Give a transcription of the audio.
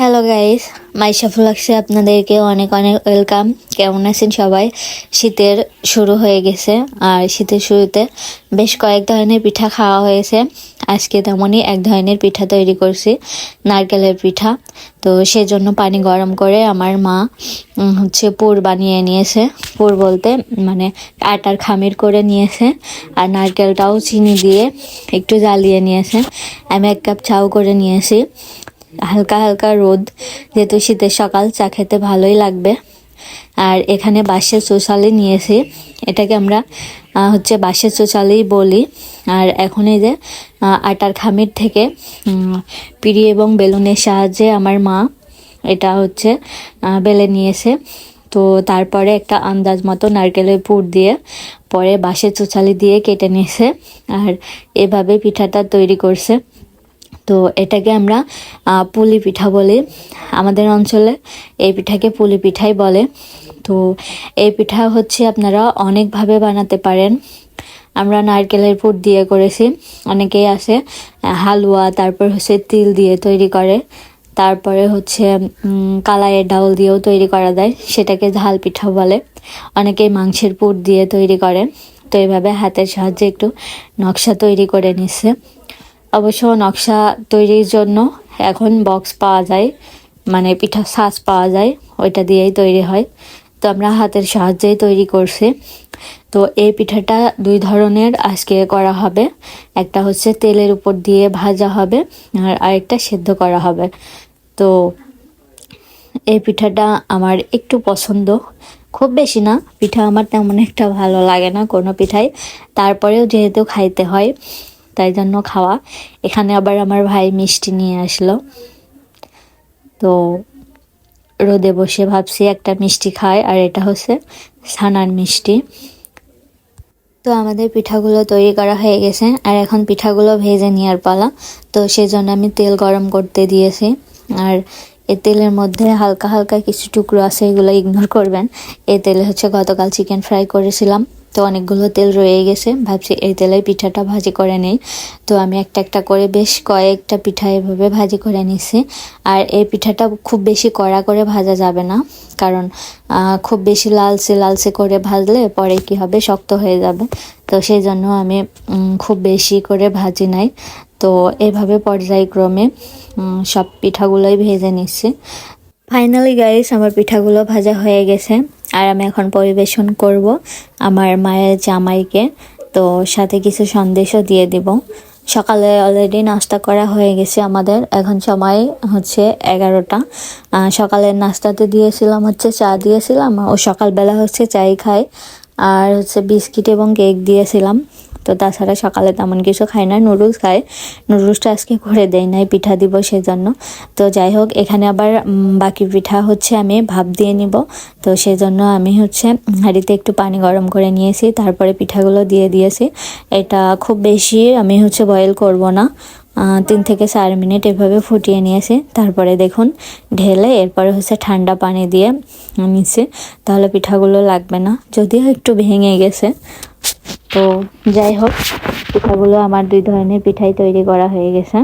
Hello guys, Maisha ফ্লক্সে আপনাদেরকে অনেক অনেক ওয়েলকাম। কেমন আছেন সবাই? শীতের শুরু হয়ে গেছে, আর শীতের শুরুতে বেশ কয়েক ধরনের পিঠা খাওয়া হয়েছে। আজকে তেমনই এক ধরনের পিঠা তৈরি করছি, নারকেলের পিঠা। তো সেজন্য পানি গরম করে আমার মা পুর বানিয়ে নিয়েছে। পুর বলতে মানে আটার খামির করে নিয়েছে, আর নারকেলটাও চিনি দিয়ে একটু জ্বালিয়ে নিয়েছে। আমি 1 কাপ চাও করে নিয়েছি। হালকা হালকা রোদ, যেহেতু শীতের সকাল, চা খেতে ভালোই লাগবে। আর এখানে বাঁশের চোচালি নিয়েছি, এটাকে আমরা বাঁশের চোচালি বলি। আর এখন এই যে আটার খামির থেকে পিড়ি এবং বেলুনের সাহায্যে আমার মা এটা বেলে নিয়েছে। তো তারপরে একটা আন্দাজ মতো নারকেলের পুর দিয়ে পরে বাঁশের চোচালি দিয়ে কেটে নিয়েছে, আর এভাবে পিঠাটা তৈরি করছে। তো এটাকে আমরা পুলি পিঠা বলি আমাদের অঞ্চলে। এই পিঠাকে পুলি পিঠাই বলে। তো এই পিঠা আপনারা অনেকভাবে বানাতে পারেন। আমরা নারকেলের পুর দিয়ে করেছি, অনেকেই আছে হালুয়া, তারপর তিল দিয়ে তৈরি করে, তারপরে কালাইয়ের ডাউল দিয়েও তৈরি করা যায়, সেটাকে ঝাল পিঠা বলে। অনেকেই মাংসের পুর দিয়ে তৈরি করে। তো এইভাবে হাতের সাহায্যে একটু নকশা তৈরি করে নিচ্ছে। অবশ্য নকশা তৈরির জন্য এখন বক্স পাওয়া যায়, মানে পিঠা সাজ পাওয়া যায়, ওইটা দিয়েই তৈরি হয়। তো আমরা হাতের সাহায্যেই তৈরি করছি। তো এই পিঠাটা 2 ধরনের আজকে করা হবে। একটা তেলের উপর দিয়ে ভাজা হবে, আর আরেকটা সেদ্ধ করা হবে। তো এই পিঠাটা আমার একটু পছন্দ, খুব বেশি না। পিঠা আমার তেমন একটা ভালো লাগে না কোনো পিঠাই, তারপরেও যেহেতু খাইতে হয় তাই জন্য খাওয়া। এখানে আবার আমার ভাই মিষ্টি নিয়ে আসলো, তো রোদে বসে ভাবছি একটা মিষ্টি খায়, আর এটা ছানার মিষ্টি। তো আমাদের পিঠাগুলো তৈরি করা হয়ে গেছে, আর এখন পিঠাগুলো ভেজে নেওয়ার পালা। তো সেজন্য আমি তেল গরম করতে দিয়েছি, আর এই তেলের মধ্যে হালকা হালকা কিছু টুকরো আছে, এগুলো ইগনোর করবেন। এই তেলে গতকাল চিকেন ফ্রাই করেছিলাম, তো অনেকগুলো তেল রয়ে গেছে। ভাবছি এই তেলে পিঠাটা ভাজি করে নেই। তো আমি একটা একটা করে বেশ কয়েকটা পিঠা এভাবে ভাজি করে নিছি। আর এই পিঠাটা খুব বেশি কড়া করে ভাজা যাবে না, কারণ খুব বেশি লালচে লালচে করে ভাজলে পরে কি হবে, শক্ত হয়ে যাবে। তো সেই জন্য আমি খুব বেশি করে ভাজি নাই। তো এভাবে পর্যায়ক্রমে সব পিঠাগুলোই ভেজে নিচ্ছি। ফাইনালি গাইস, আমার পিঠাগুলো ভাজা হয়ে গেছে, আর আমি এখন পরিবেশন করব আমার মায়ের জামাইকে। তো সাথে কিছু সন্দেশও দিয়ে দিব। সকালে অলরেডি নাস্তা করা হয়ে গেছে আমাদের, এখন সময় 11টা। সকালের নাস্তাতে দিয়েছিলাম চা দিয়েছিলাম, ও সকালবেলা চাই খায়, আর বিস্কিট এবং কেক দিয়েছিলাম। তো তাছাড়া সকালে তেমন কিছু খাই না, নুডলস খায়। নুডলসটা আজকে করে দেয় নাই, পিঠা দিব সেজন্য। তো যাই হোক, এখানে আবার বাকি পিঠা আমি ভাপ দিয়ে নিব। তো সেজন্য আমি হাঁড়িতে একটু পানি গরম করে নিয়েছি, তারপরে পিঠাগুলো দিয়ে দিয়েছি। এটা খুব বেশি আমি বয়েল করব না, 3 থেকে 4 মিনিট এভাবে ফুটিয়ে নিয়েছি। তারপরে দেখুন ঢেলে এরপরে ঠান্ডা পানি দিয়ে নিচ্ছি, তাহলে পিঠাগুলো লাগবে না, যদিও একটু ভেঙে গেছে। তো যাই হোক, পিঠাগুলো আমার 2 ধরনের পিঠাই তৈরি করা হয়ে গেছে।